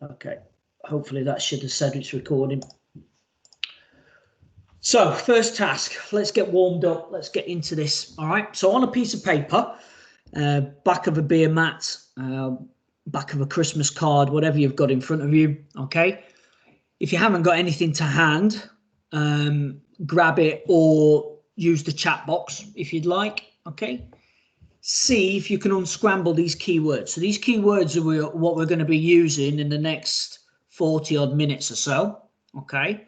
Okay, hopefully that should have said it's recording. So first task, let's get warmed up. Let's get into this. All right, so on a piece of paper, back of a beer mat, back of a Christmas card, whatever you've got in front of you. Okay, if you haven't got anything to hand, grab it or use the chat box if you'd like. Okay, see if you can unscramble these keywords. So these keywords are what we're going to be using in the next 40 odd minutes or so. Okay,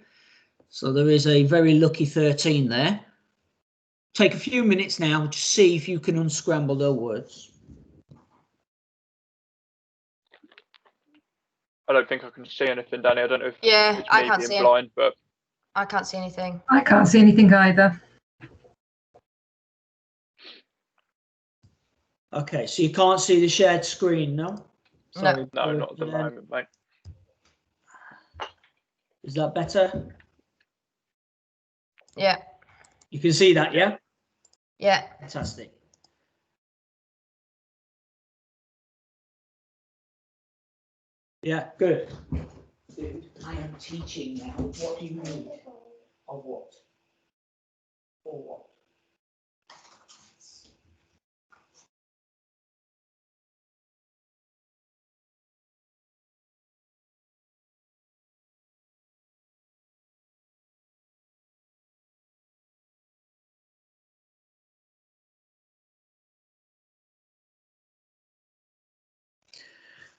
so there is a very lucky 13 there. Take a few minutes now to see if you can unscramble those words. I don't think I can see anything, Danny. I don't know if it's me being blind, but I can't see anything. I can't see anything either. Okay, so you can't see the shared screen, no? Sorry, no, not at the moment, mate. Is that better? Yeah. You can see that, yeah? Yeah. Fantastic. Yeah, good. I am teaching now. What do you need? Or what? Or what?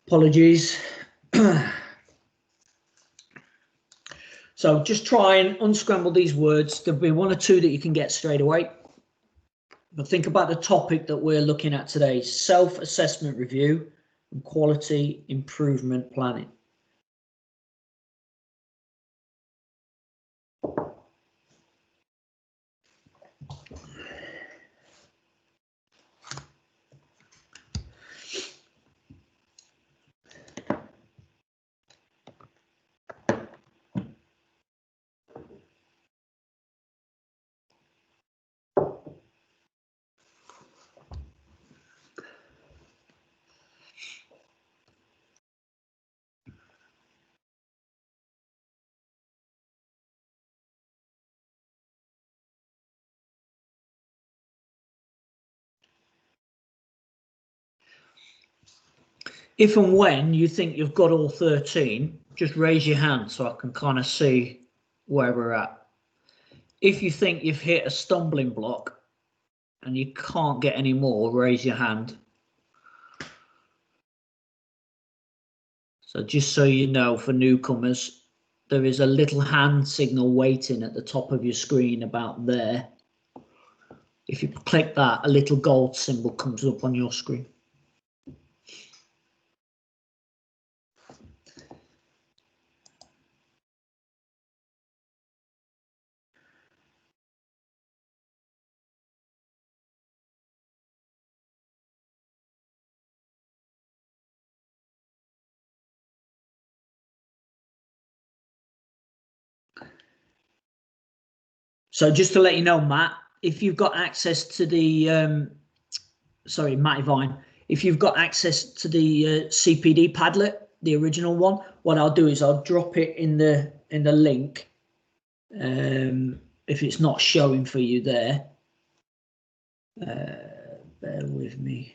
Apologies. So just try and unscramble these words. There'll be one or two that you can get straight away. But think about the topic that we're looking at today: self-assessment review and quality improvement planning. If and when you think you've got all 13, just raise your hand so I can kind of see where we're at. If you think you've hit a stumbling block and you can't get any more, raise your hand. So just so you know, for newcomers, there is a little hand signal waiting at the top of your screen about there. If you click that, a little gold symbol comes up on your screen. So just to let you know, Matt, if you've got access to the, sorry, Matty Vine, if you've got access to the CPD Padlet, the original one, what I'll do is I'll drop it in the link. If it's not showing for you there, bear with me.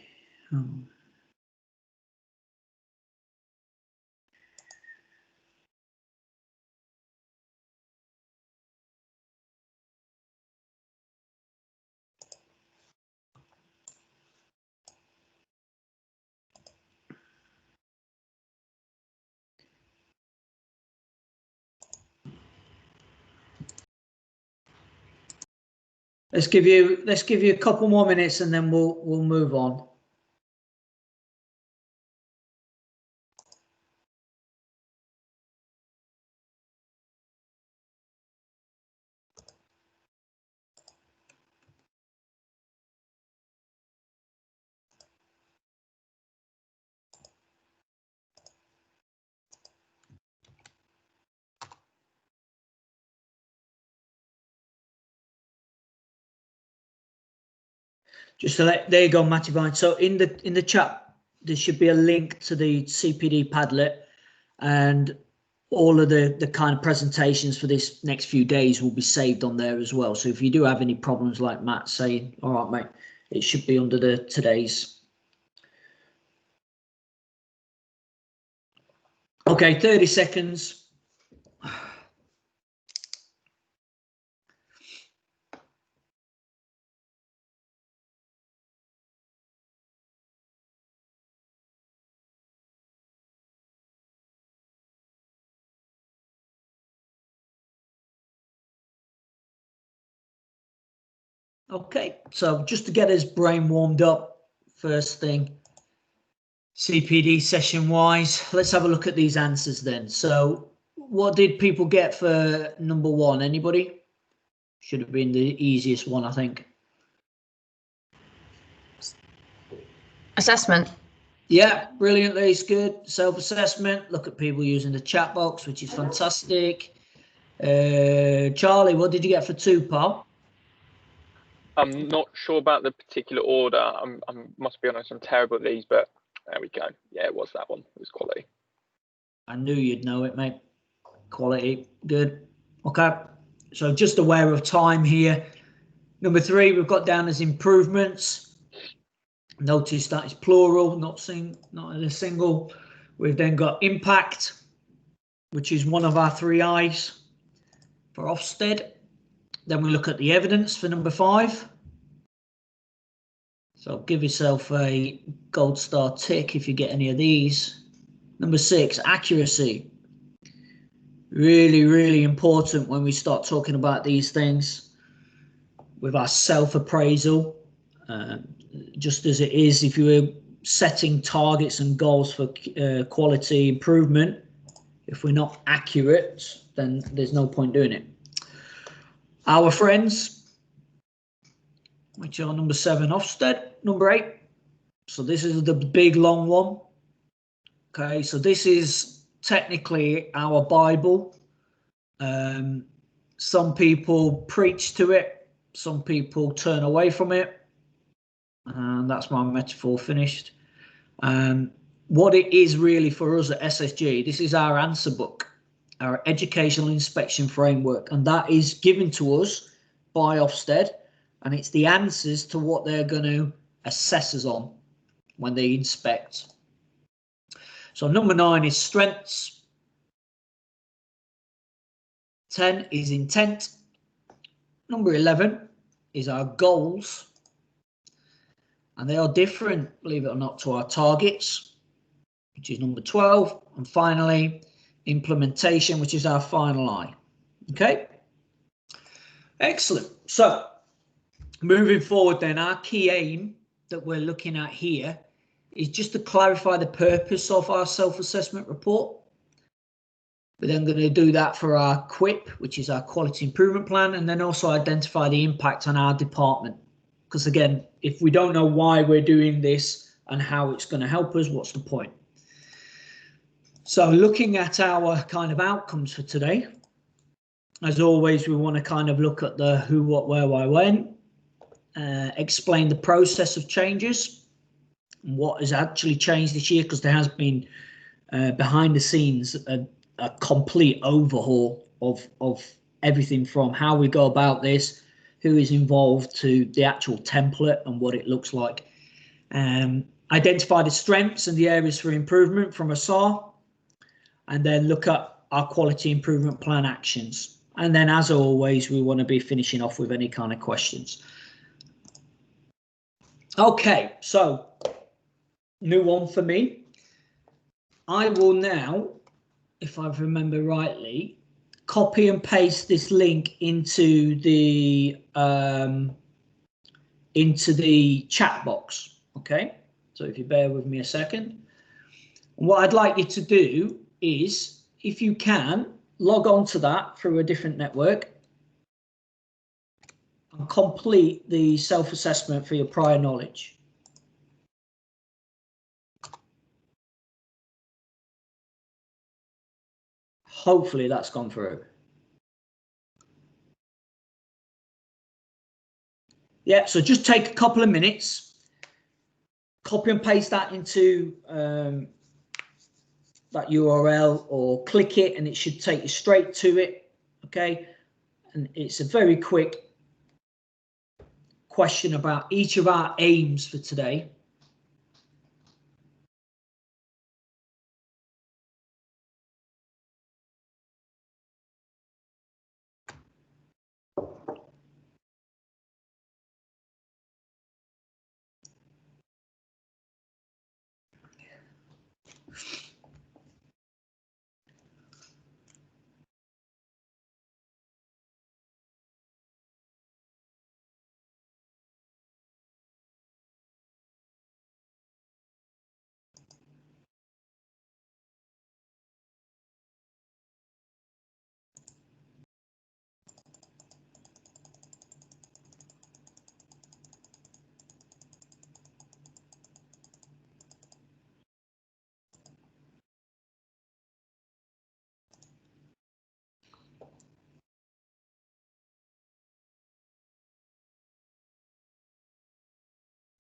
Let's give you a couple more minutes and then we'll move on. Just to there you go, Matty Vine. So in the chat, there should be a link to the CPD Padlet. and all of the kind of presentations for this next few days will be saved on there as well. So if you do have any problems like Matt saying, all right, mate, it should be under the today's. Okay, 30 seconds. Okay, so just to get his brain warmed up, first thing, CPD session wise, let's have a look at these answers then. So what did people get for number 1? Anybody? Should have been the easiest one, I think. Assessment. Yeah, brilliantly, it's good. Self-assessment, look at people using the chat box, which is fantastic. Charlie, what did you get for 2, pal? I'm not sure about the particular order. I must be honest, I'm terrible at these, but there we go. Yeah, it was that one. It was quality. I knew you'd know it, mate. Quality, good. Okay, so just aware of time here. Number 3, we've got down as improvements. Notice that is plural, not in a single. We've then got impact, which is one of our 3 I's for Ofsted. Then we look at the evidence for number 5. So give yourself a gold star tick if you get any of these. Number 6, accuracy. Really, really important when we start talking about these things with our self-appraisal. Just as it is if you were setting targets and goals for quality improvement, if we're not accurate, then there's no point doing it. Our friends, which are number 7, Ofsted, number 8. So this is the big long one. Okay, so this is technically our Bible. Some people preach to it, some people turn away from it, and that's my metaphor finished. What it is really for us at SSG, this is our answer book, our educational inspection framework, and that is given to us by Ofsted, and it's the answers to what they're going to assess us on when they inspect. So number 9 is strengths. 10 is intent. Number 11 is our goals. And they are different, believe it or not, to our targets, which is number 12. And finally, implementation, which is our final I. Okay? Excellent. So moving forward then, our key aim that we're looking at here is just to clarify the purpose of our self-assessment report. We're then going to do that for our QIP, which is our quality improvement plan, and then also identify the impact on our department. Because again, if we don't know why we're doing this and how it's going to help us, what's the point? So looking at our kind of outcomes for today, as always, we want to kind of look at the who, what, where, why, when, explain the process of changes, and what has actually changed this year, because there has been behind the scenes a complete overhaul of everything from how we go about this, who is involved, to the actual template and what it looks like. Identify the strengths and the areas for improvement from a SAR, and then look at our quality improvement plan actions. And then, as always, we want to be finishing off with any kind of questions. Okay, so new one for me. I will now, if I remember rightly, copy and paste this link into the chat box. Okay, so if you bear with me a second, what I'd like you to do is, if you can, log on to that through a different network and complete the self-assessment for your prior knowledge. Hopefully that's gone through. Yeah, so just take a couple of minutes, copy and paste that into that URL or click it and it should take you straight to it. Okay, and it's a very quick question about each of our aims for today.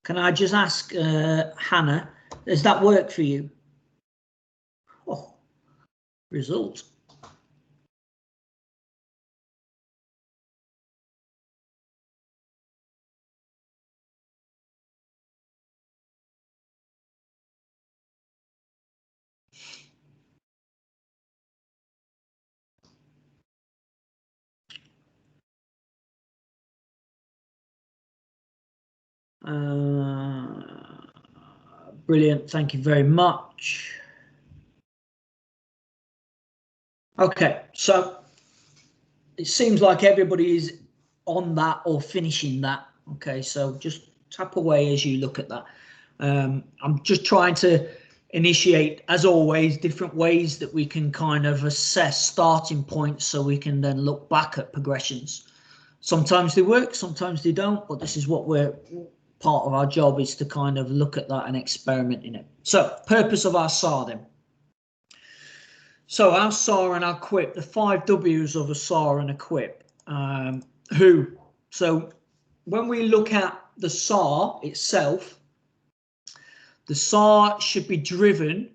Can I just ask, Hannah, does that work for you? Oh, results. Brilliant, thank you very much. Okay, so it seems like everybody is on that or finishing that. Okay, so just tap away as you look at that. I'm just trying to initiate, as always, different ways that we can kind of assess starting points so we can then look back at progressions. Sometimes they work, sometimes they don't, but this is what part of our job is to kind of look at that and experiment in it. So, purpose of our SAR then. So our SAR and our QUIP, the 5 W's of a SAR and a QUIP. Who? So when we look at the SAR itself, the SAR should be driven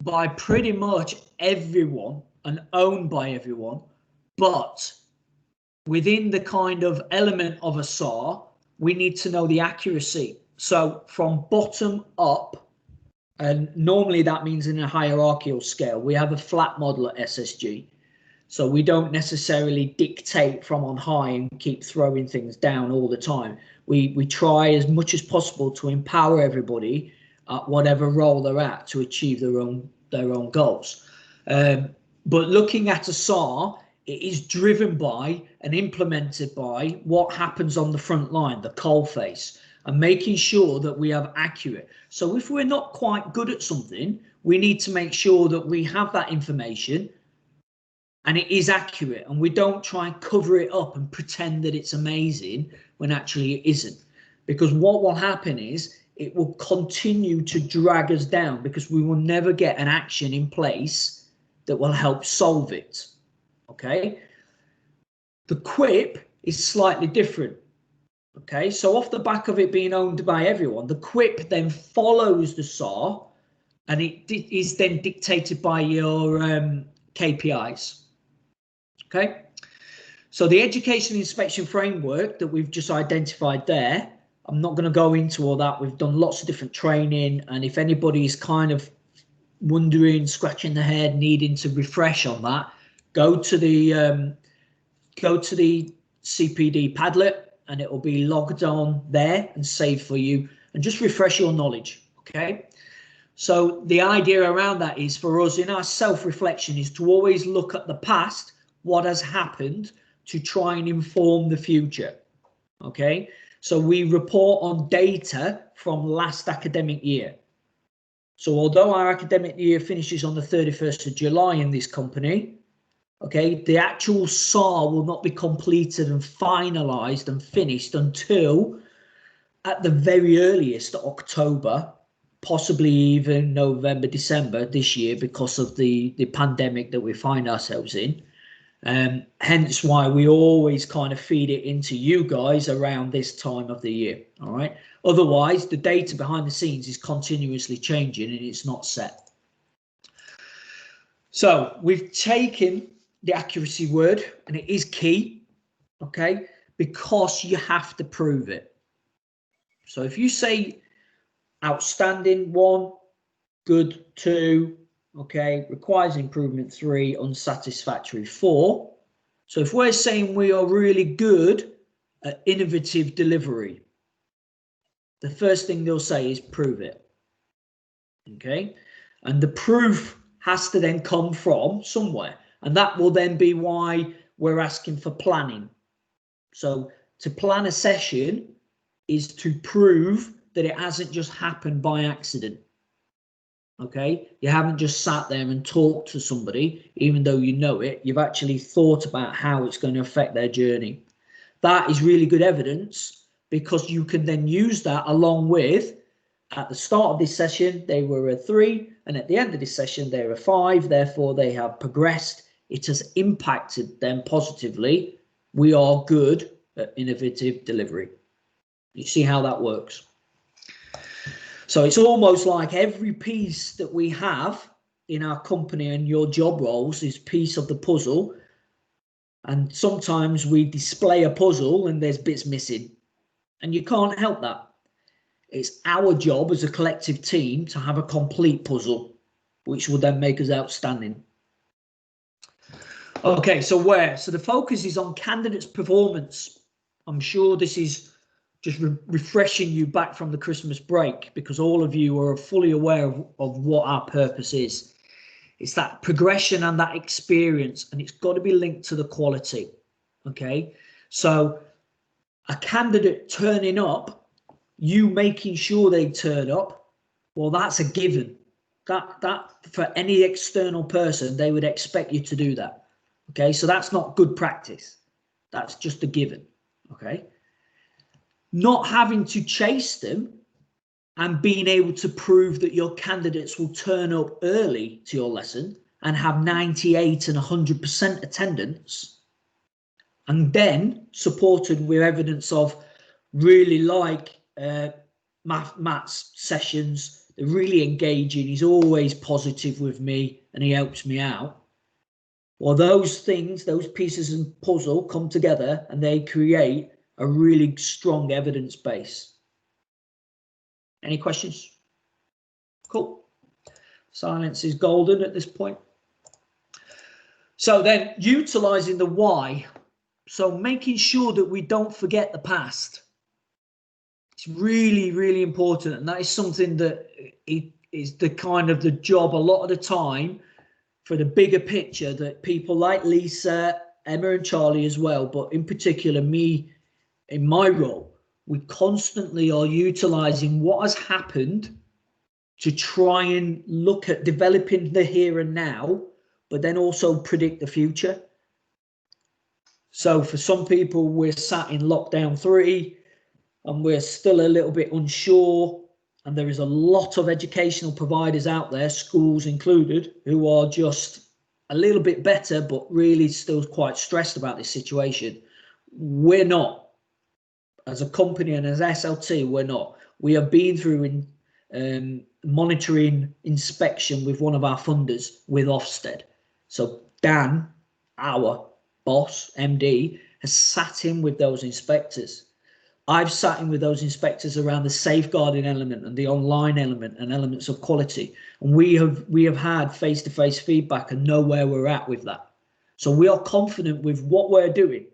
by pretty much everyone and owned by everyone, but within the kind of element of a SAR, we need to know the accuracy. So from bottom up, and normally that means in a hierarchical scale, we have a flat model at SSG. So we don't necessarily dictate from on high and keep throwing things down all the time. We try as much as possible to empower everybody at whatever role they're at to achieve their own goals. But looking at a SAR, it is driven by and implemented by what happens on the front line, the coalface, and making sure that we have accurate. So if we're not quite good at something, we need to make sure that we have that information and it is accurate, and we don't try and cover it up and pretend that it's amazing when actually it isn't. Because what will happen is it will continue to drag us down because we will never get an action in place that will help solve it. Okay? The QUIP is slightly different. Okay, so off the back of it being owned by everyone, the QUIP then follows the SAR and it is then dictated by your KPIs. Okay, so the education inspection framework that we've just identified there, I'm not going to go into all that. We've done lots of different training, and if anybody's kind of wondering, scratching their head, needing to refresh on that, go to the CPD Padlet, and it will be logged on there and saved for you, and just refresh your knowledge. Okay, so the idea around that is for us in our self-reflection is to always look at the past, what has happened, to try and inform the future. Okay, so we report on data from last academic year. So although our academic year finishes on the 31st of July in this company, okay, the actual SAR will not be completed and finalised and finished until at the very earliest October, possibly even November, December this year because of the pandemic that we find ourselves in. Hence why we always kind of feed it into you guys around this time of the year. All right. Otherwise, the data behind the scenes is continuously changing and it's not set. So we've taken the accuracy word, and it is key, okay, because you have to prove it. So if you say outstanding 1, good 2, okay, requires improvement 3, unsatisfactory 4. So if we're saying we are really good at innovative delivery, the first thing they'll say is prove it. Okay, and the proof has to then come from somewhere, and that will then be why we're asking for planning. So to plan a session is to prove that it hasn't just happened by accident. Okay, you haven't just sat there and talked to somebody, even though you know it, you've actually thought about how it's going to affect their journey. That is really good evidence, because you can then use that along with, at the start of this session, they were a 3, and at the end of this session, they're a 5. Therefore, they have progressed. It has impacted them positively. We are good at innovative delivery. You see how that works? So it's almost like every piece that we have in our company and your job roles is piece of the puzzle. And sometimes we display a puzzle and there's bits missing, and you can't help that. It's our job as a collective team to have a complete puzzle, which will then make us outstanding. Okay, so where? So the focus is on candidates' performance. I'm sure this is just refreshing you back from the Christmas break, because all of you are fully aware of what our purpose is. It's that progression and that experience, and it's got to be linked to the quality. Okay, so a candidate turning up, you making sure they turn up, well, that's a given. That for any external person, they would expect you to do that. Okay, so that's not good practice. That's just a given. Okay, not having to chase them and being able to prove that your candidates will turn up early to your lesson and have 98 and 100% attendance, and then supported with evidence of really like Matt's sessions, they're really engaging, he's always positive with me and he helps me out. Well, those things, those pieces of puzzle come together and they create a really strong evidence base. Any questions? Cool. Silence is golden at this point. So then utilizing the why. So making sure that we don't forget the past. It's really, really important. And that is something that is the kind of the job a lot of the time for the bigger picture that people like Lisa, Emma and Charlie as well, but in particular me in my role, we constantly are utilizing what has happened to try and look at developing the here and now, but then also predict the future. So for some people, we're sat in lockdown 3 and we're still a little bit unsure. And there is a lot of educational providers out there, schools included, who are just a little bit better, but really still quite stressed about this situation. We're not. As a company and as SLT, we're not. We have been through monitoring inspection with one of our funders with Ofsted. So Dan, our boss, MD, has sat in with those inspectors. I've sat in with those inspectors around the safeguarding element and the online element and elements of quality. And we have had face-to-face feedback and know where we're at with that. So we are confident with what we're doing.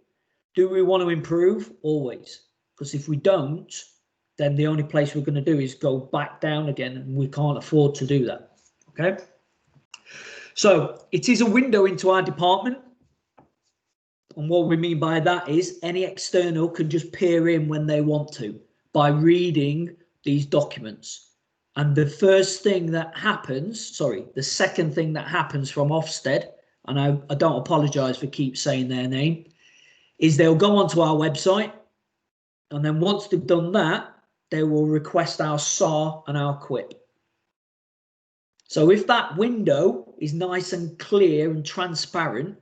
Do we want to improve? Always. Because if we don't, then the only place we're going to do is go back down again, and we can't afford to do that. Okay. So it is a window into our department. And what we mean by that is any external can just peer in when they want to by reading these documents. And the first thing that happens, the second thing that happens from Ofsted, and I don't apologise for keep saying their name, is they'll go onto our website. And then once they've done that, they will request our SAR and our QIP. So if that window is nice and clear and transparent,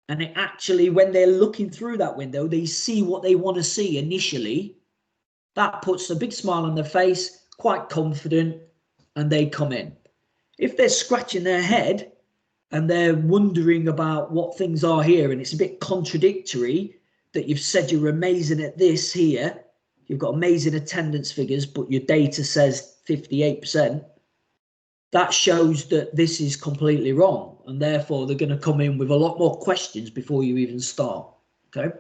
And it actually, when they're looking through that window, they see what they want to see initially. That puts a big smile on their face, quite confident, and they come in. If they're scratching their head and they're wondering about what things are here, and it's a bit contradictory that you've said you're amazing at this here, you've got amazing attendance figures, but your data says 58%, that shows that this is completely wrong, and therefore they're going to come in with a lot more questions before you even start. Okay.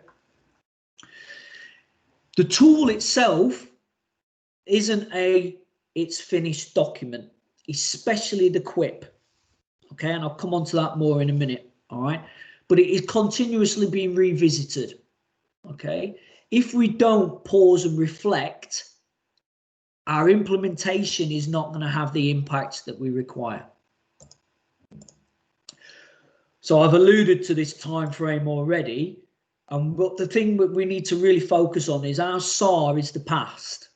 The tool itself isn't it's finished document, especially the quip. Okay, and I'll come on to that more in a minute. All right, but it is continuously being revisited. Okay, if we don't pause and reflect, our implementation is not going to have the impact that we require. So I've alluded to this time frame already, but the thing that we need to really focus on is our SAR is the past,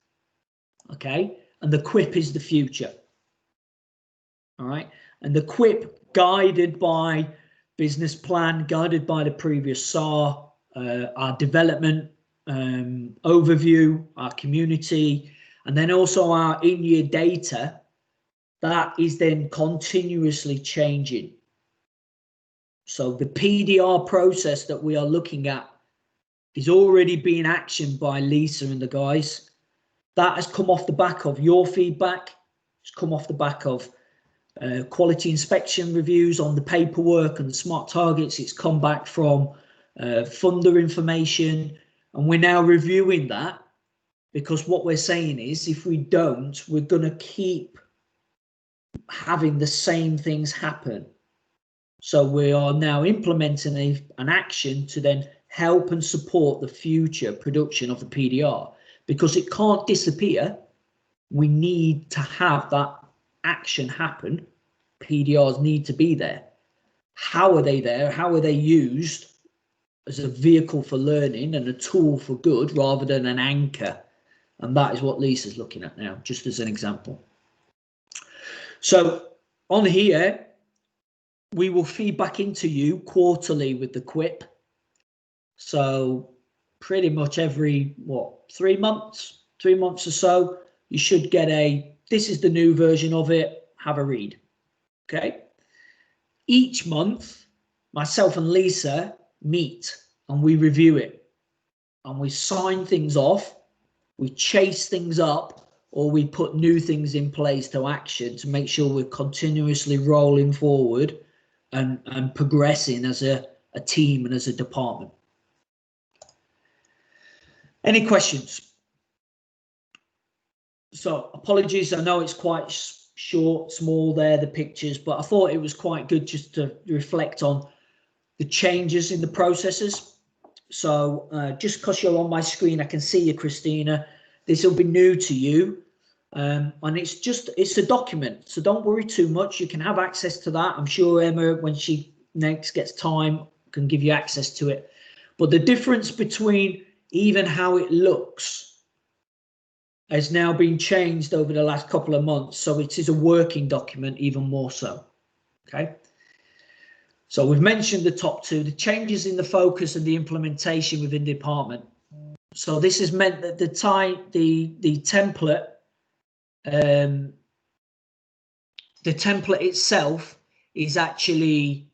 okay, and the quip is the future. All right, and the quip guided by business plan, guided by the previous SAR, our development overview, our community, and then also our in-year data, that is then continuously changing. So the PDR process that we are looking at is already being actioned by Lisa and the guys. That has come off the back of your feedback. It's come off the back of quality inspection reviews on the paperwork and the smart targets. It's come back from funder information, and we're now reviewing that, because what we're saying is if we don't, we're going to keep having the same things happen. So we are now implementing an action to then help and support the future production of the PDR, because it can't disappear. We need to have that action happen. PDRs need to be there. How are they there? How are they used as a vehicle for learning and a tool for good rather than an anchor? And that is what Lisa's looking at now, just as an example. So on here, we will feed back into you quarterly with the quip. So pretty much every, 3 months or so, you should get this is the new version of it, have a read. Okay. Each month, myself and Lisa meet and we review it, and we sign things off, we chase things up, or we put new things in place to action to make sure we're continuously rolling forward and progressing as a team and as a department. Any questions? So apologies, I know it's quite short, small there, the pictures, but I thought it was quite good just to reflect on the changes in the processes. So just because you're on my screen, I can see you, Christina. This will be new to you. And it's a document, so don't worry too much. You can have access to that. I'm sure Emma, when she next gets time, can give you access to it. But the difference between even how it looks has now been changed over the last couple of months, so it is a working document even more so. Okay, so we've mentioned the top two, the changes in the focus and the implementation within the department. So this has meant that the template itself is actually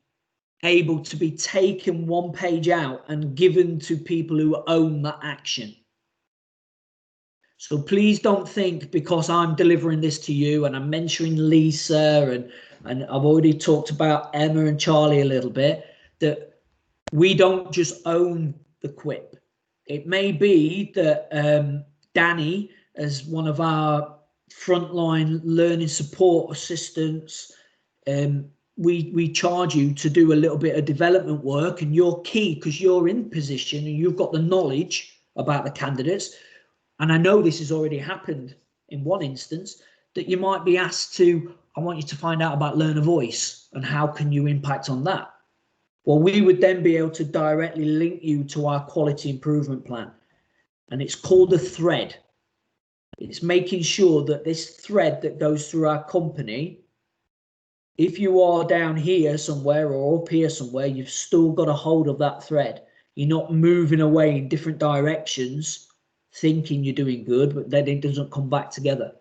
able to be taken one page out and given to people who own that action. So please don't think because I'm delivering this to you and I'm mentioning Lisa and I've already talked about Emma and Charlie a little bit, that we don't just own the quip. It may be that Danny, as one of our frontline learning support assistants, we charge you to do a little bit of development work, and you're key because you're in position and you've got the knowledge about the candidates. And I know this has already happened in one instance, that you might be asked to, I want you to find out about Learner Voice and how can you impact on that? Well, we would then be able to directly link you to our quality improvement plan. And it's called a thread. It's making sure that this thread that goes through our company if you are down here somewhere or up here somewhere, you've still got a hold of that thread. You're not moving away in different directions, thinking you're doing good, but then it doesn't come back together.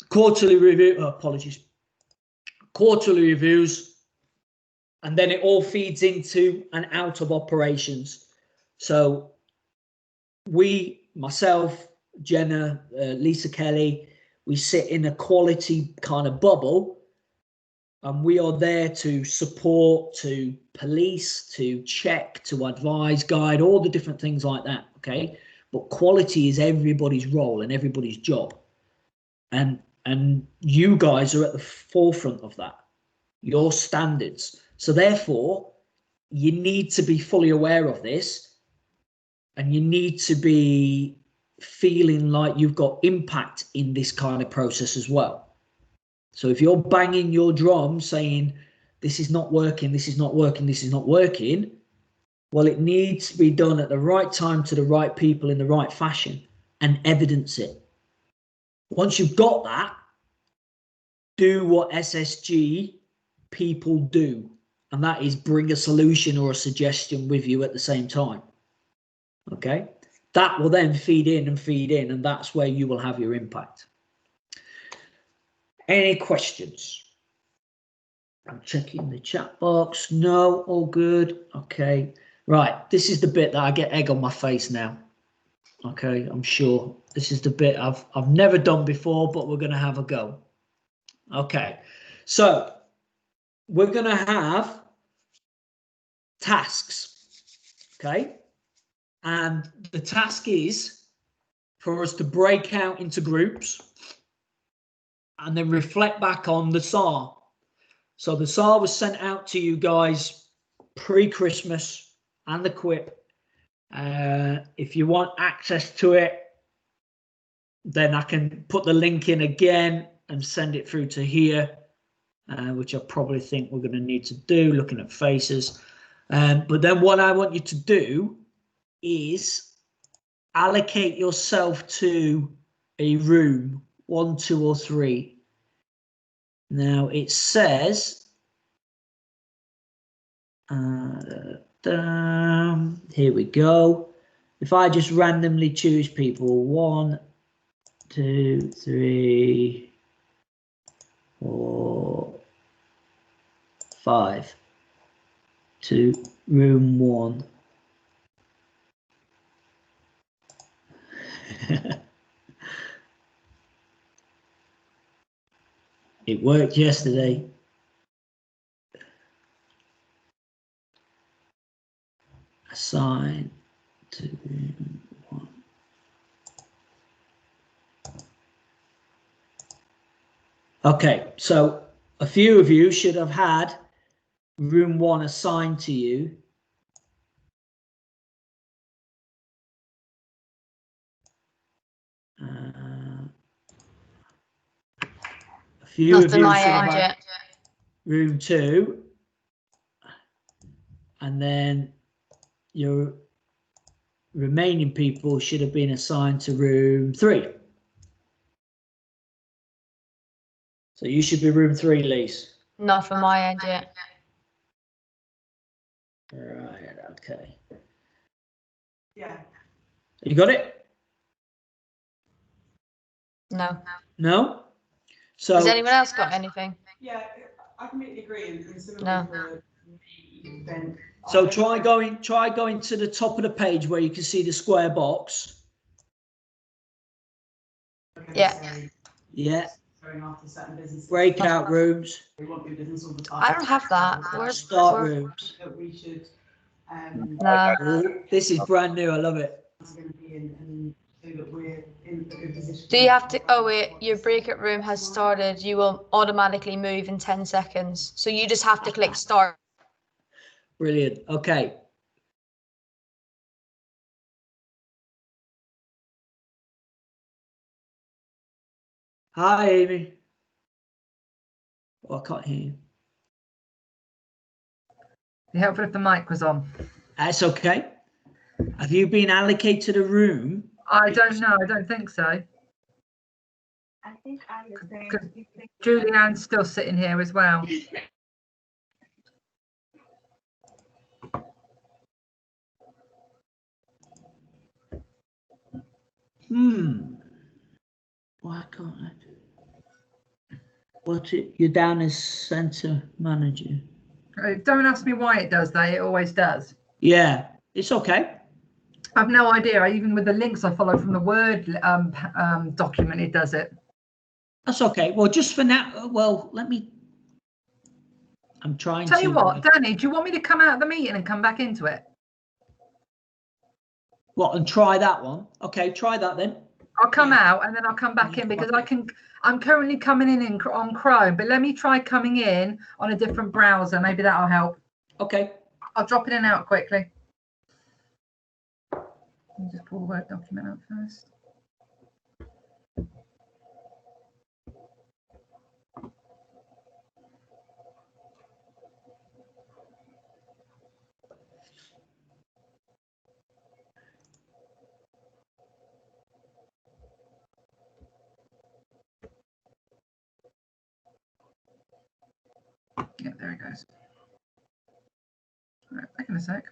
Quarterly review, apologies. Quarterly reviews, and then it all feeds into and out of operations. So myself, Jenna, Lisa Kelly, we sit in a quality kind of bubble, and we are there to support, to police, to check, to advise, guide, all the different things like that, okay? But quality is everybody's role and everybody's job. And you guys are at the forefront of that, your standards. So therefore, you need to be fully aware of this, and you need to be feeling like you've got impact in this kind of process as well. So if you're banging your drum saying, this is not working, this is not working, this is not working, well, it needs to be done at the right time to the right people in the right fashion and evidence it. Once you've got that, do what SSG people do, and that is bring a solution or a suggestion with you at the same time. Okay, that will then feed in, and that's where you will have your impact. Any questions? I'm checking the chat box. No, all good. Okay, right. This is the bit that I get egg on my face now. Okay, I'm sure this is the bit I've never done before, but we're going to have a go. Okay, so we're going to have tasks. Okay, and the task is for us to break out into groups and then reflect back on the SAR. So the SAR was sent out to you guys pre-Christmas and the QIP. If you want access to it, then I can put the link in again and send it through to here, which I probably think we're going to need to do, looking at faces. But then what I want you to do is allocate yourself to a room, 1, 2, or 3. Now it says, here we go. If I just randomly choose people, 1, 2, 3, 4, 5 to room 1. It worked yesterday. Assign to room 1. Okay, so a few of you should have had room 1 assigned to you. A few of you should have had room 2, and then your remaining people should have been assigned to room 3. So you should be room 3, Lise. Not from my end yet. Right, okay. Yeah. You got it? No. No? So Has anyone else got anything? Yeah, I completely agree. And some of No. then so try going to the top of the page where you can see the square box. Okay, Yeah. so Yeah. going after certain businesses. Breakout rooms. We won't do business all the time. I don't have that. Where's Start rooms. That we should No. Oh, this is brand new. I love it. going to be in and so that we're in a good position. Do you have to? Oh wait, your breakout room has started. You will automatically move in 10 seconds. So you just have to click start. Brilliant. Okay. Hi, Amy. Oh, I can't hear you. Be helpful if the mic was on. That's okay. Have you been allocated a room? I don't know. I don't think so. I think I was saying. Because Julianne's still sitting here as well. Why can't I do? What? You're down as centre manager. Don't ask me why it does that. It always does. Yeah, it's okay. I've no idea. Even with the links I follow from the Word document, it does it. That's okay. Well, just for now. Well, let me. I'm trying to. Tell you what, Danny, do you want me to come out of the meeting and come back into it? What, and try that one? Okay, try that then. I'll come out and then I'll come back in because I'm currently coming in on Chrome, but let me try coming in on a different browser. Maybe that'll help. Okay. I'll drop it in and out quickly. Let me just pull the Word document out first. Yeah, there it goes. All right, back in a sec.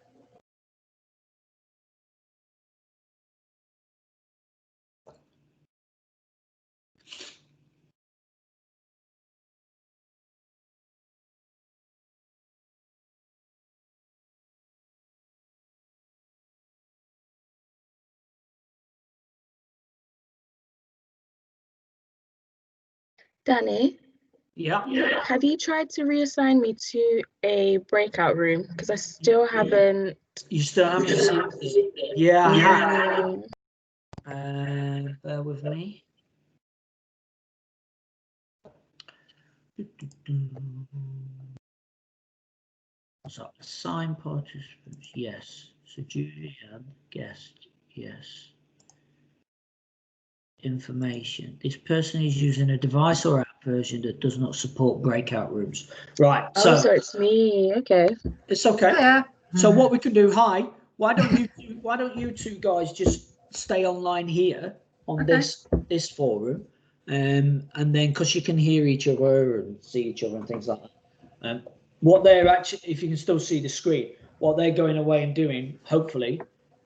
Danny, Yeah. have you tried to reassign me to a breakout room? Because I still haven't. You still haven't seen? Yeah, I have. Yeah. Bear with me. So assign participants, yes. So Julian, guest, yes. Information. This person is using a device or app version that does not support breakout rooms. Right. So it's me. Okay. It's okay. Yeah. So what we can do, why don't you two guys just stay online here on this forum, and then because you can hear each other and see each other and things like that. What they're actually, if you can still see the screen, what they're going away and doing, hopefully,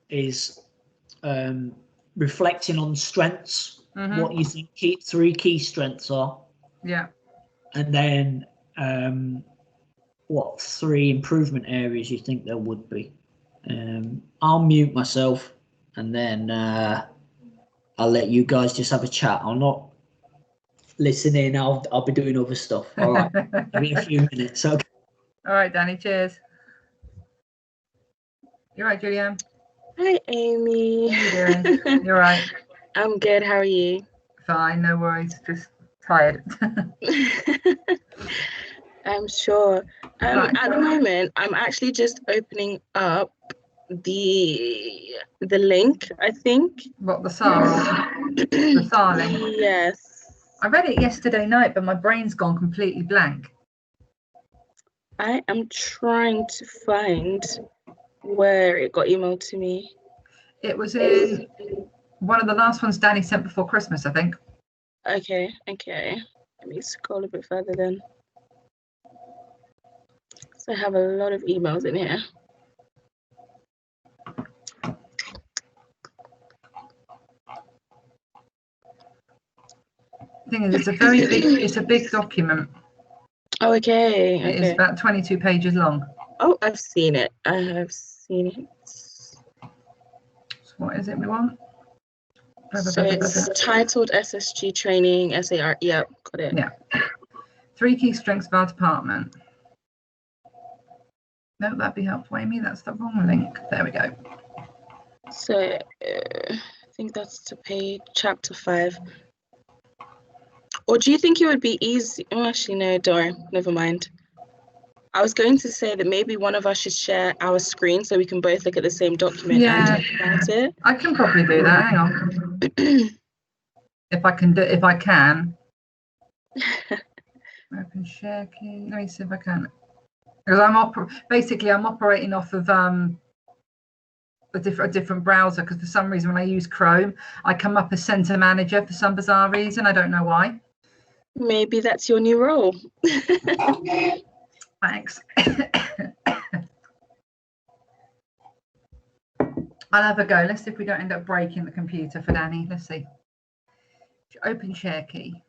is reflecting on strengths. What you think three key strengths are. Yeah. And then what 3 improvement areas you think there would be. I'll mute myself and then I'll let you guys just have a chat. I'll not listen in. I'll be doing other stuff. All right. Give me a few minutes. Okay. All right, Danny. Cheers. You're right, Julianne. Hi, Amy. How you doing? You're right. I'm good. How are you? Fine. No worries. Just tired. I'm sure. Right. At the moment, I'm actually just opening up the link, I think. What, the SAR? The SAR link? Yes. I read it yesterday night, but my brain's gone completely blank. I am trying to find where it got emailed to me. It was in one of the last ones Danny sent before Christmas, I think. Okay. Let me scroll a bit further then. So I have a lot of emails in here. The thing is, it's a big document. Oh, okay. It is about 22 pages long. Oh, I've seen it. I have seen it. So what is it we want? So it's titled SSG Training, SAR. Yep, got it. Yeah. 3 key strengths of our department. No, that'd be helpful, Amy. That's the wrong link. There we go. So I think that's to page chapter 5. Or do you think it would be easy? Oh, actually, no, don't worry. Never mind. I was going to say that maybe one of us should share our screen so we can both look at the same document and talk about it. I can probably do that. Hang on. If I can. Open share key. Let me see if I can. Because I'm operating off of a different browser, because for some reason when I use Chrome, I come up as Center Manager for some bizarre reason. I don't know why. Maybe that's your new role. Thanks. I'll have a go. Let's see if we don't end up breaking the computer for Danny. Let's see. Open share key.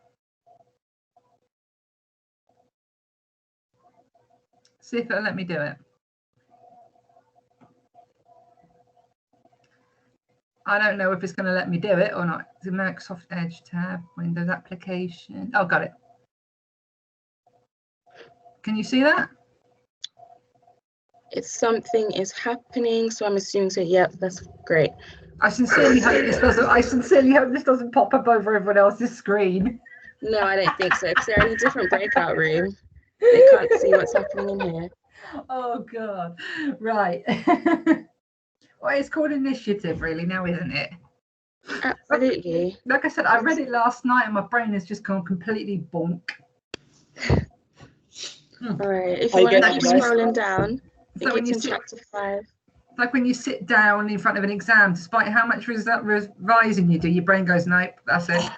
See if it'll let me do it. I don't know if it's going to let me do it or not. The Microsoft Edge tab, Windows application. Oh, got it. Can you see that? It's something is happening, so I'm assuming so. Yep, that's great. I sincerely hope this doesn't. I sincerely hope this doesn't pop up over everyone else's screen. No, I don't think so, because they're in a different breakout room. They can't see what's happening in here. Oh God! Right. Well, it's called Initiative, really, now, isn't it? Absolutely. Like I said, I read it last night, and my brain has just gone completely bonk. All right. If Are you you want to getting keep it, guys? scrolling down, So it when gets you in sit, chapter 5. it's like when you sit down in front of an exam, despite how much revising you do, your brain goes, nope, that's it.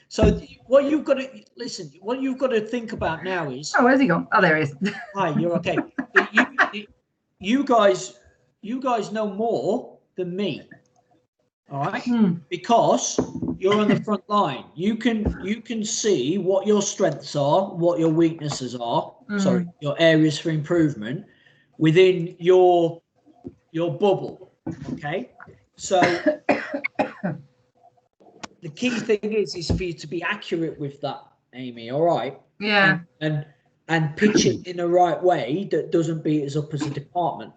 So what you've got to listen. What you've got to think about now is. Oh, where's he gone? Oh, there he is. Hi, you're okay. You guys know more than me. All right, because you're on the front line. You can see what your strengths are, what your weaknesses are. Sorry, your areas for improvement within your bubble. Okay, so the key thing is for you to be accurate with that, Amy. All right. Yeah. And pitch it in the right way that doesn't beat us up as a department.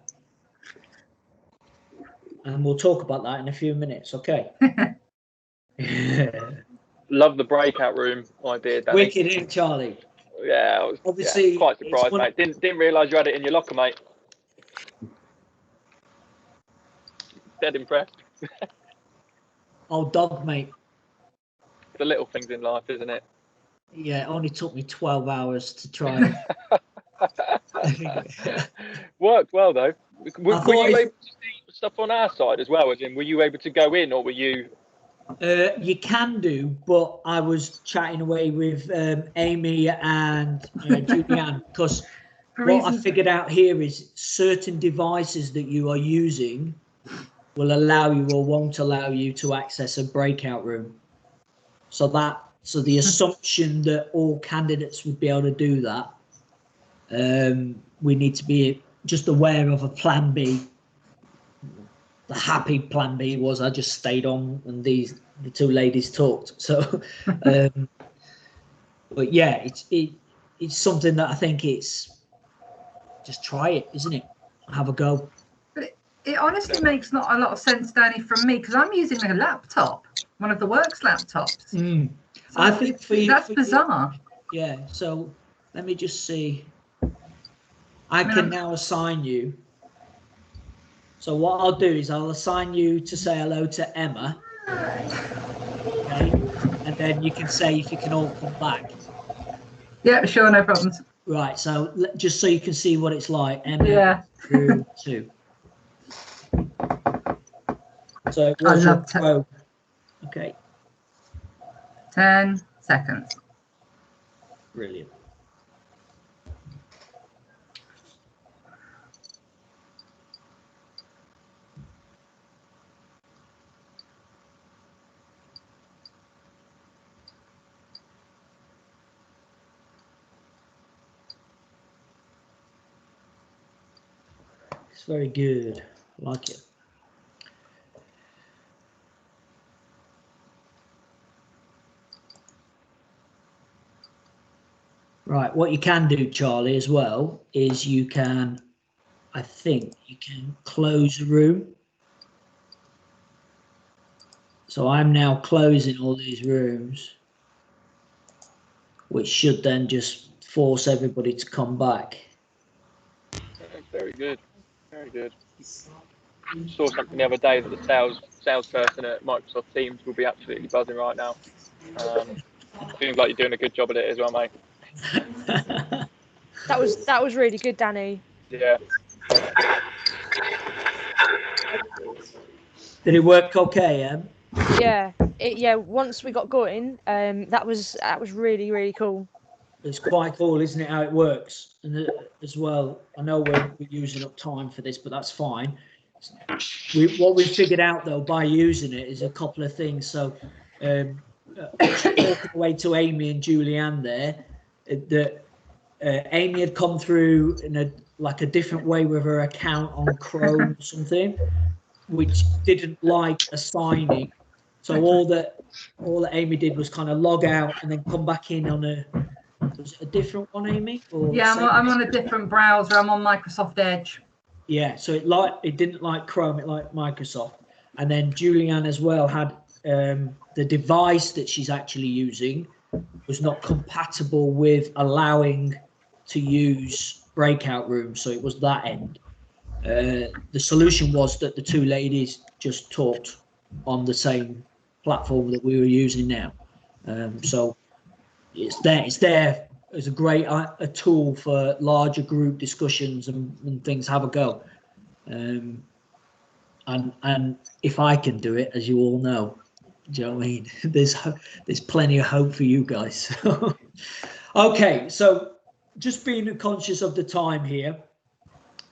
And we'll talk about that in a few minutes, okay? Love the breakout room idea, Danny. Wicked, isn't it, Charlie? Yeah, I was Obviously, quite surprised, mate. Didn't realise you had it in your locker, mate. Dead impressed. Oh, dog, mate. The little things in life, isn't it? Yeah, it only took me 12 hours to try it. Worked well, though. Were you able to see stuff on our side as well? As in, were you able to go in, or were you? You can do, but I was chatting away with Amy and Julianne, because what I figured out here is certain devices that you are using will allow you or won't allow you to access a breakout room. So the assumption that all candidates would be able to do that, we need to be just aware of a plan B. The happy plan B was I just stayed on and the two ladies talked. So, but yeah, it's something that I think it's just try it, isn't it? Have a go. But it honestly makes not a lot of sense, Danny, from me, because I'm using a laptop, one of the works laptops. So I think for you, that's bizarre. Yeah. So let me just see. I can now assign you. So what I'll do is I'll assign you to say hello to Emma. Okay. And then you can say if you can all come back. Yeah, sure, no problems. Right. So just so you can see what it's like. Emma. Yeah. 2. So it was your quote. Okay. 10 seconds. Brilliant. It's very good. I like it. Right, what you can do, Charlie, as well, is you can, I think, you can close a room. So I'm now closing all these rooms, which should then just force everybody to come back. Very good. Very good. Saw something the other day that the salesperson at Microsoft Teams will be absolutely buzzing right now. Seems like you're doing a good job at it as well, mate. That was really good, Danny. Yeah. Did it work okay, Yeah, once we got going, that was really cool. It's quite cool, isn't it, how it works? And as well, I know we're using up time for this, but that's fine. What we figured out, though, by using it is a couple of things. So, talking away to Amy and Julianne there, that Amy had come through in a different way with her account on Chrome or something, which didn't like assigning. So all that Amy did was kind of log out and then come back in on a different one, Amy? Or Yeah, I'm on a different browser. I'm on Microsoft Edge. Yeah, so it didn't like Chrome, it liked Microsoft. And then Julianne as well had the device that she's actually using was not compatible with allowing to use breakout rooms, so it was that end. The solution was that the two ladies just talked on the same platform that we were using now. So it's there as a great a tool for larger group discussions and things. Have a go. And if I can do it, as you all know, do you know what I mean? There's plenty of hope for you guys. Okay, so just being conscious of the time here.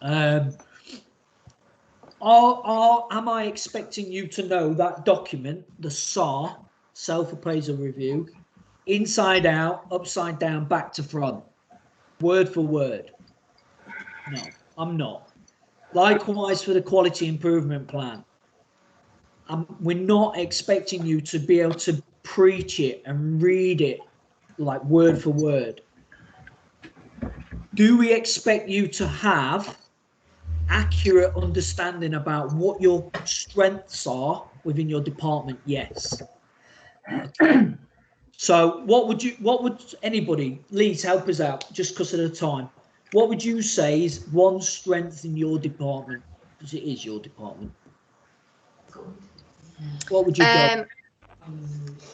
Am I expecting you to know that document, the SAR, self-appraisal review, inside out, upside down, back to front, word for word? No, I'm not. Likewise for the quality improvement plan. We're not expecting you to be able to preach it and read it like word for word. Do we expect you to have accurate understanding about what your strengths are within your department? Yes. Okay. So what would anybody, Lise, help us out just because of the time. What would you say is one strength in your department? Because it is your department. What would you go?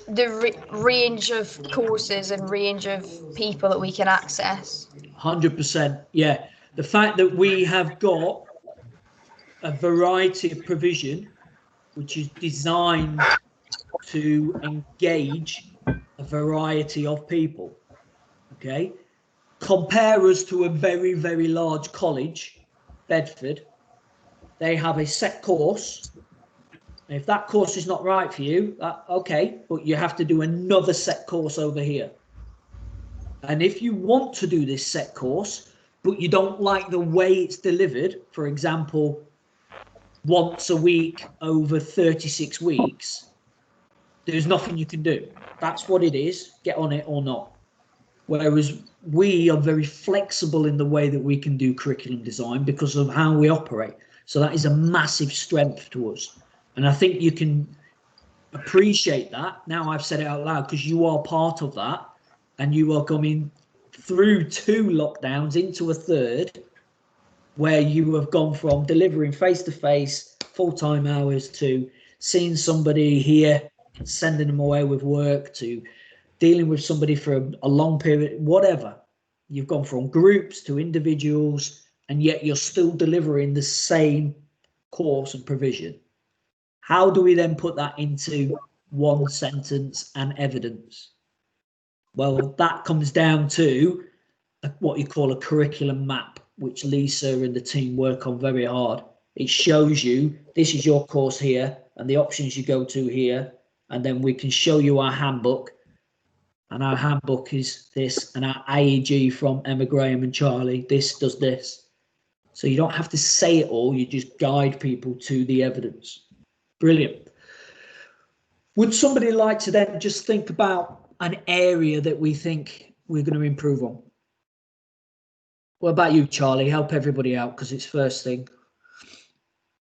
The range of courses and range of people that we can access. 100%. Yeah. The fact that we have got a variety of provision, which is designed to engage a variety of people. Okay. Compare us to a very, very large college, Bedford. They have a set course. If that course is not right for you, okay, but you have to do another set course over here. And if you want to do this set course, but you don't like the way it's delivered, for example, once a week over 36 weeks, there's nothing you can do. That's what it is. Get on it or not. Whereas we are very flexible in the way that we can do curriculum design because of how we operate. So that is a massive strength to us. And I think you can appreciate that. Now I've said it out loud because you are part of that and you are coming through 2 lockdowns into a third where you have gone from delivering face-to-face full-time hours to seeing somebody here, sending them away with work, to dealing with somebody for a long period, whatever. You've gone from groups to individuals, and yet you're still delivering the same course and provision. How do we then put that into one sentence and evidence? Well, that comes down to what you call a curriculum map, which Lisa and the team work on very hard. It shows you this is your course here and the options you go to here, and then we can show you our handbook. And our handbook is this, and our IEG from Emma Graham and Charlie, this does this. So you don't have to say it all, you just guide people to the evidence. Brilliant. Would somebody like to then just think about an area that we think we're going to improve on? What about you, Charlie? Help everybody out because it's first thing.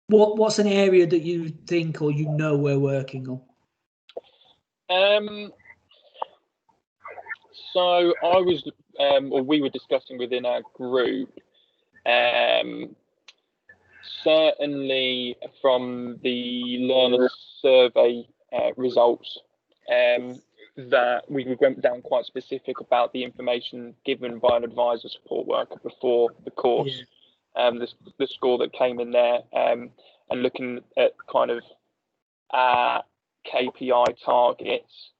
What's an area that you think or you know we're working on? So I was, or we were discussing within our group, certainly from the learner survey results, that we went down quite specific about the information given by an advisor support worker before the course, the score that came in there, and looking at kind of KPI targets,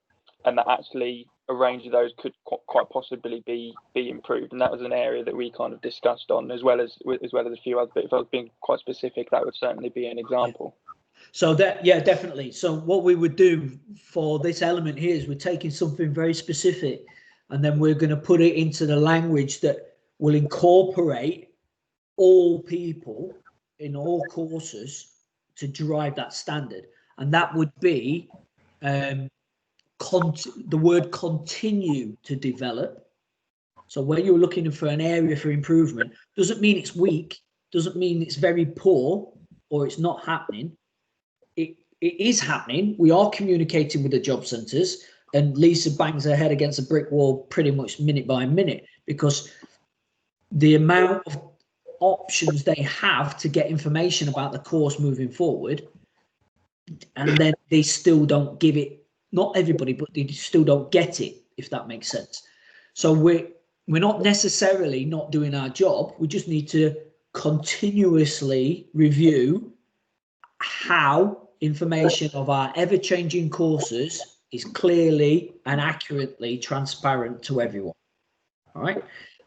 and that actually a range of those could quite possibly be improved. And that was an area that we kind of discussed on, as well as a few other. But if I was being quite specific, that would certainly be an example. So that, yeah, definitely. So what we would do for this element here is we're taking something very specific, and then we're going to put it into the language that will incorporate all people in all courses to drive that standard. And that would be the word continue to develop. So when you're looking for an area for improvement, doesn't mean it's weak, doesn't mean it's very poor or it's not happening. It is happening. We are communicating with the job centres, and Lisa bangs her head against a brick wall pretty much minute by minute, because the amount of options they have to get information about the course moving forward, and then they still don't give it, not everybody, but they still don't get it, if that makes sense. So we're not necessarily not doing our job. We just need to continuously review how information of our ever-changing courses is clearly and accurately transparent to everyone. All right.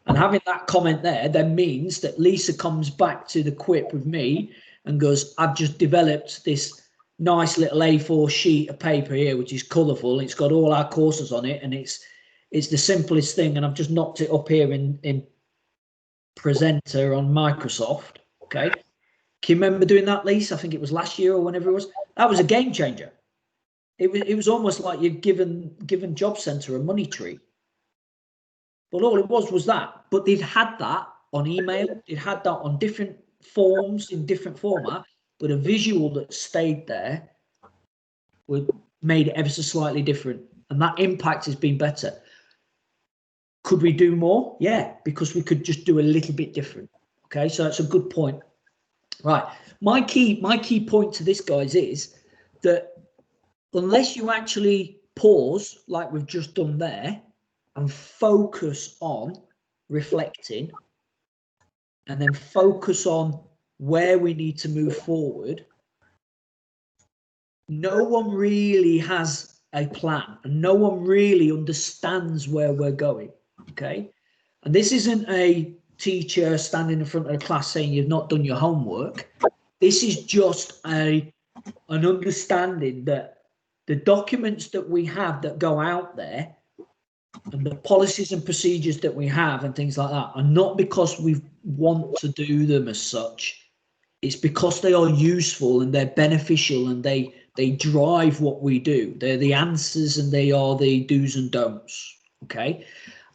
And having that comment there then means that Lisa comes back to the quip with me and goes, I've just developed this nice little A4 sheet of paper here, which is colourful. It's got all our courses on it, and it's the simplest thing. And I've just knocked it up here in Presenter on Microsoft. Okay. Can you remember doing that, Lisa? I think it was last year or whenever it was. That was a game changer. It was almost like you'd given Job Centre a money tree. But all it was that. But they'd had that on email. They'd had that on different forms in different format. But a visual that stayed there made it ever so slightly different. And that impact has been better. Could we do more? Yeah, because we could just do a little bit different. Okay, so that's a good point. Right. My key point to this, guys, is that unless you actually pause like we've just done there and focus on reflecting and then focus on where we need to move forward, no one really has a plan and no one really understands where we're going. Okay. And this isn't a teacher standing in front of the class saying you've not done your homework. This is just an understanding that the documents that we have that go out there and the policies and procedures that we have and things like that are not because we want to do them as such. It's because they are useful and they're beneficial and they drive what we do. They're the answers and they are the do's and don'ts. Okay.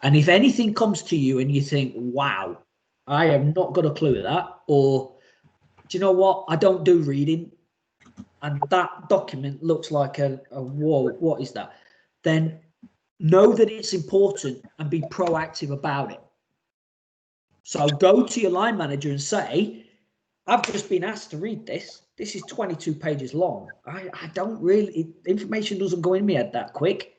And if anything comes to you and you think, wow, I have not got a clue of that, or do you know what? I don't do reading and that document looks like a whoa, what is that? Then know that it's important and be proactive about it. So go to your line manager and say, I've just been asked to read this. This is 22 pages long. I don't really, information doesn't go in my head that quick.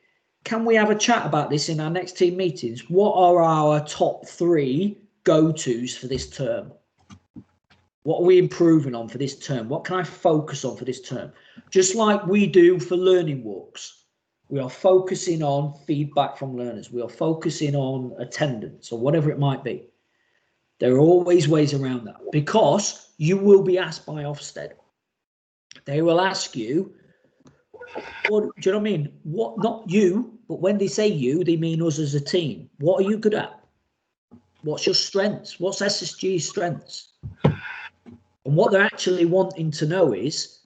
Can we have a chat about this in our next team meetings? What are our top 3 go-tos for this term? What are we improving on for this term? What can I focus on for this term? Just like we do for learning walks. We are focusing on feedback from learners. We are focusing on attendance or whatever it might be. There are always ways around that because you will be asked by Ofsted. They will ask you, what, do you know what I mean? What, not you, but when they say you, they mean us as a team. What are you good at? What's your strengths? What's SSG's strengths? And what they're actually wanting to know is,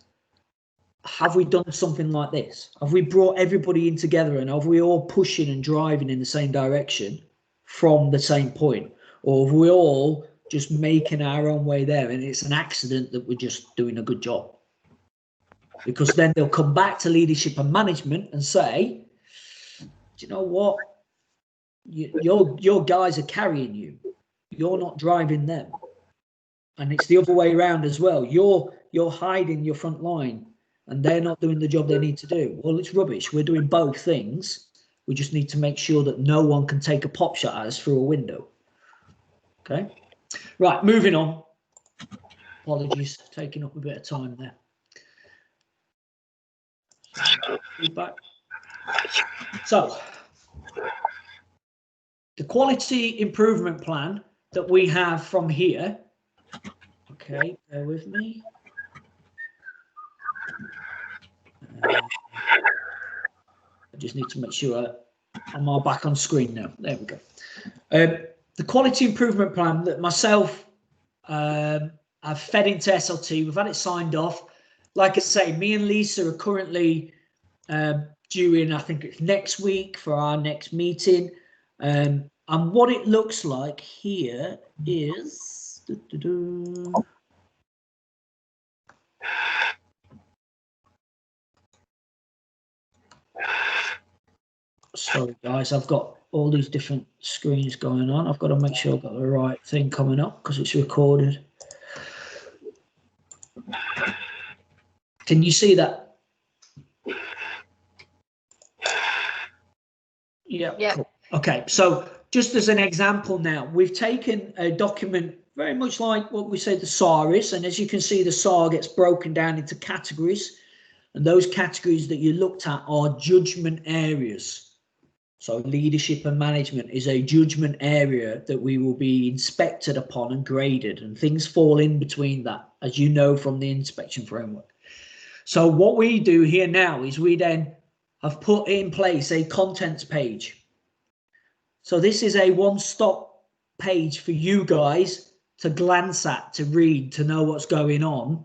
have we done something like this? Have we brought everybody in together and have we all pushing and driving in the same direction from the same point? Or have we all just making our own way there and it's an accident that we're just doing a good job? Because then they'll come back to leadership and management and say, do you know what? Your guys are carrying you. You're not driving them. And it's the other way around as well. You're hiding your front line and they're not doing the job they need to do. Well, it's rubbish. We're doing both things. We just need to make sure that no one can take a pop shot at us through a window. Okay. Right, moving on. Apologies, taking up a bit of time there. feedback. So the quality improvement plan that we have from here. Okay, bear with me. I just need to make sure I'm all back on screen now. There we go. The quality improvement plan that myself I've fed into SLT. We've had it signed off. Like I say, me and Lisa are currently due in, I think it's next week for our next meeting. And what it looks like here is... Sorry, guys, I've got all these different screens going on. I've got to make sure I've got the right thing coming up because it's recorded. Can you see that? Yeah. Cool. Okay, so just as an example now, we've taken a document very much like what we say the SAR is, and as you can see, the SAR gets broken down into categories, and those categories that you looked at are judgment areas. So leadership and management is a judgment area that we will be inspected upon and graded, and things fall in between that, as you know from the inspection framework. So what we do here now is we then have put in place a contents page. So this is a one-stop page for you guys to glance at, to read, to know what's going on,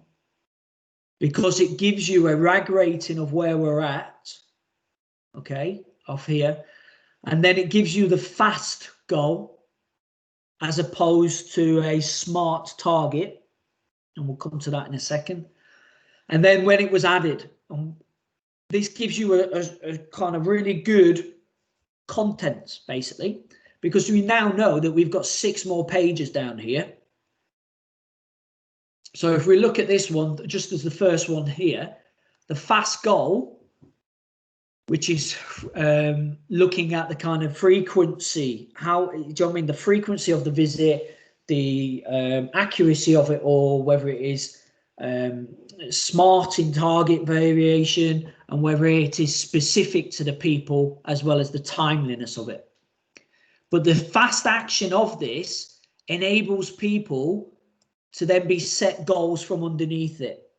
because it gives you a RAG rating of where we're at, okay, off here. And then it gives you the FAST goal as opposed to a SMART target. And we'll come to that in a second. And then when it was added, this gives you a kind of really good content, basically, because we now know that we've got 6 more pages down here. So if we look at this one, just as the first one here, the FAST goal, which is looking at the kind of frequency, how, do you know what I mean, the frequency of the visit, the accuracy of it, or whether it is smart in target variation, and whether it is specific to the people, as well as the timeliness of it. But the fast action of this enables people to then be set goals from underneath it.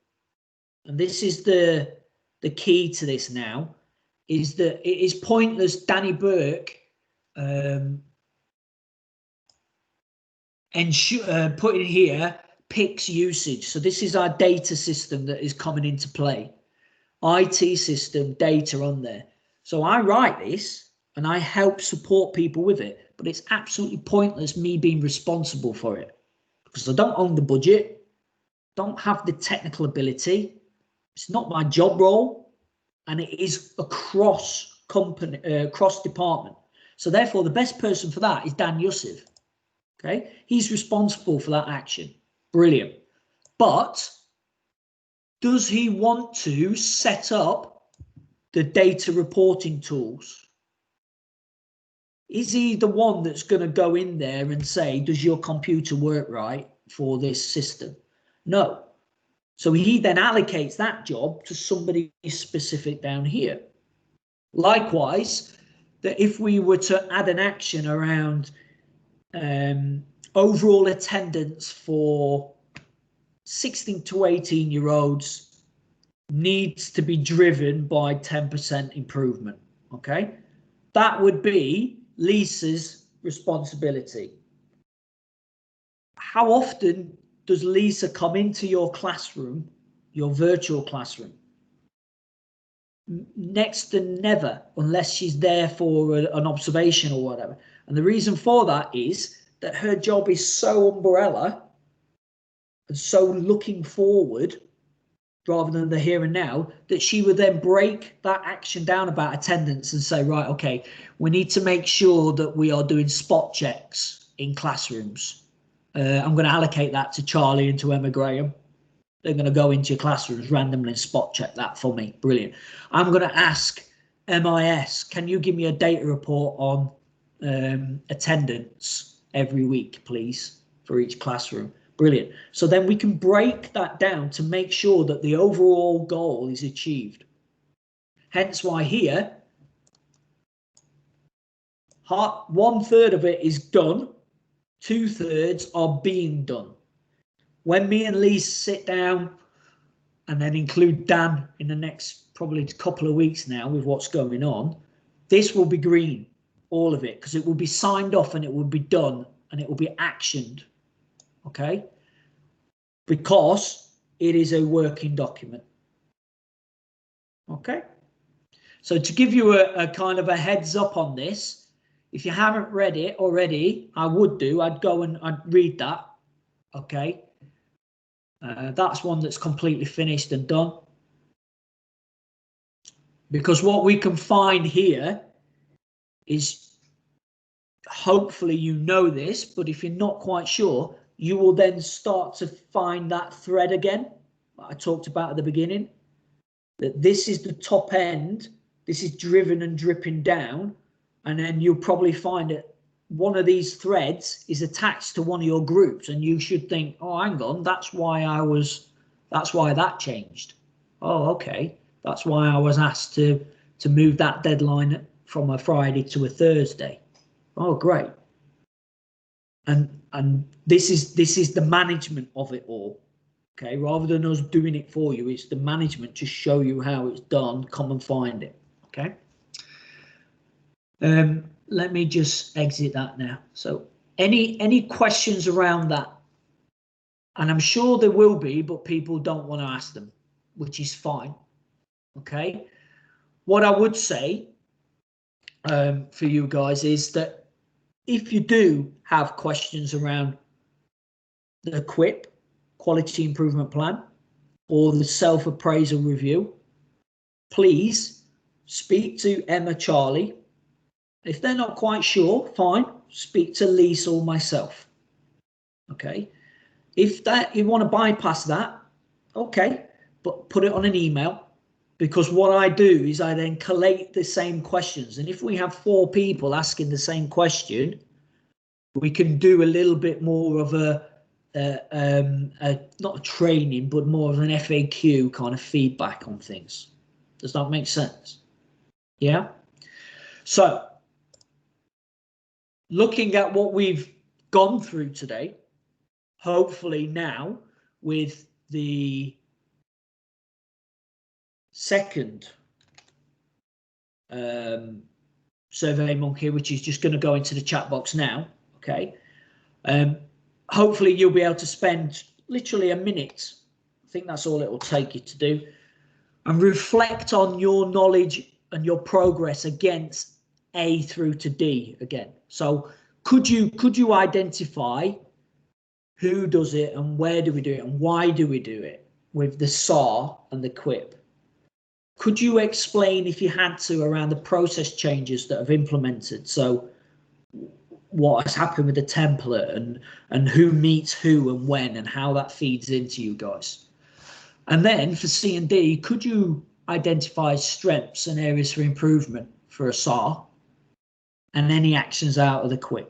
And this is the key to this now, is that it is pointless Danny Burke putting here PICS usage. So this is our data system that is coming into play. IT system data on there. So I write this and I help support people with it, but it's absolutely pointless me being responsible for it because I don't own the budget, don't have the technical ability. It's not my job role. And it is across company, cross department. So therefore, the best person for that is Dan Yusuf. Okay, he's responsible for that action. Brilliant. But does he want to set up the data reporting tools? Is he the one that's going to go in there and say, does your computer work right for this system? No. So he then allocates that job to somebody specific down here. Likewise, that if we were to add an action around overall attendance for 16 to 18-year-olds needs to be driven by 10% improvement, okay? That would be Lisa's responsibility. How often does Lisa come into your classroom, your virtual classroom? Next to never, unless she's there for an observation or whatever. And the reason for that is that her job is so umbrella and so looking forward rather than the here and now, that she would then break that action down about attendance and say, right, okay, we need to make sure that we are doing spot checks in classrooms. I'm going to allocate that to Charlie and to Emma Graham. They're going to go into your classrooms randomly and spot check that for me. Brilliant. I'm going to ask MIS, can you give me a data report on attendance every week, please, for each classroom? Brilliant. So then we can break that down to make sure that the overall goal is achieved. Hence why here, 1/3 of it is done, 2/3 are being done. When me and Lee sit down, and then include Dan in the next probably couple of weeks now with what's going on, this will be green, all of it, because it will be signed off and it will be done and it will be actioned, okay? Because it is a working document, okay? So to give you a kind of a heads up on this, if you haven't read it already, I would do, I'd go and I'd read that, okay? That's one that's completely finished and done. Because what we can find here is, hopefully you know this, but if you're not quite sure, you will then start to find that thread again that I talked about at the beginning, that this is the top end, this is driven and dripping down, and then you'll probably find that one of these threads is attached to one of your groups, and you should think, oh, hang on, that's why that changed. Oh, okay, that's why I was asked to move that deadline from a Friday to a Thursday. Oh, great. And this is the management of it all, okay? Rather than us doing it for you, it's the management to show you how it's done. Come and find it, okay? Let me just exit that now. So any questions around that? And I'm sure there will be, but people don't want to ask them, which is fine, okay? What I would say for you guys is that if you do have questions around the QIP, Quality Improvement Plan, or the Self-Appraisal Review, please speak to Emma, Charlie. If they're not quite sure, fine, speak to Lisa or myself, okay? If that you want to bypass that, okay, but put it on an email, because what I do is I then collate the same questions, and if we have 4 people asking the same question, we can do a little bit more of a not a training, but more of an FAQ kind of feedback on things. Does that make sense? Yeah. So looking at what we've gone through today, hopefully now with the second Survey Monkey, which is just going to go into the chat box now, okay? Hopefully you'll be able to spend literally a minute, I think that's all it will take you to do, and reflect on your knowledge and your progress against A through to D again. So could you identify who does it and where do we do it and why do we do it with the SAR and the QIP? Could you explain, if you had to, around the process changes that have implemented? So what has happened with the template and who meets who and when and how that feeds into you guys? And then for C and D, could you identify strengths and areas for improvement for a SAR and any actions out of the QIP?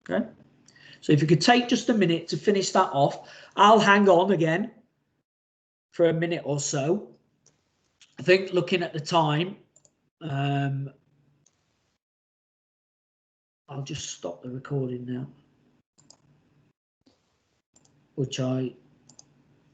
Okay. So if you could take just a minute to finish that off, I'll hang on again for a minute or so. I think looking at the time, I'll just stop the recording now, which I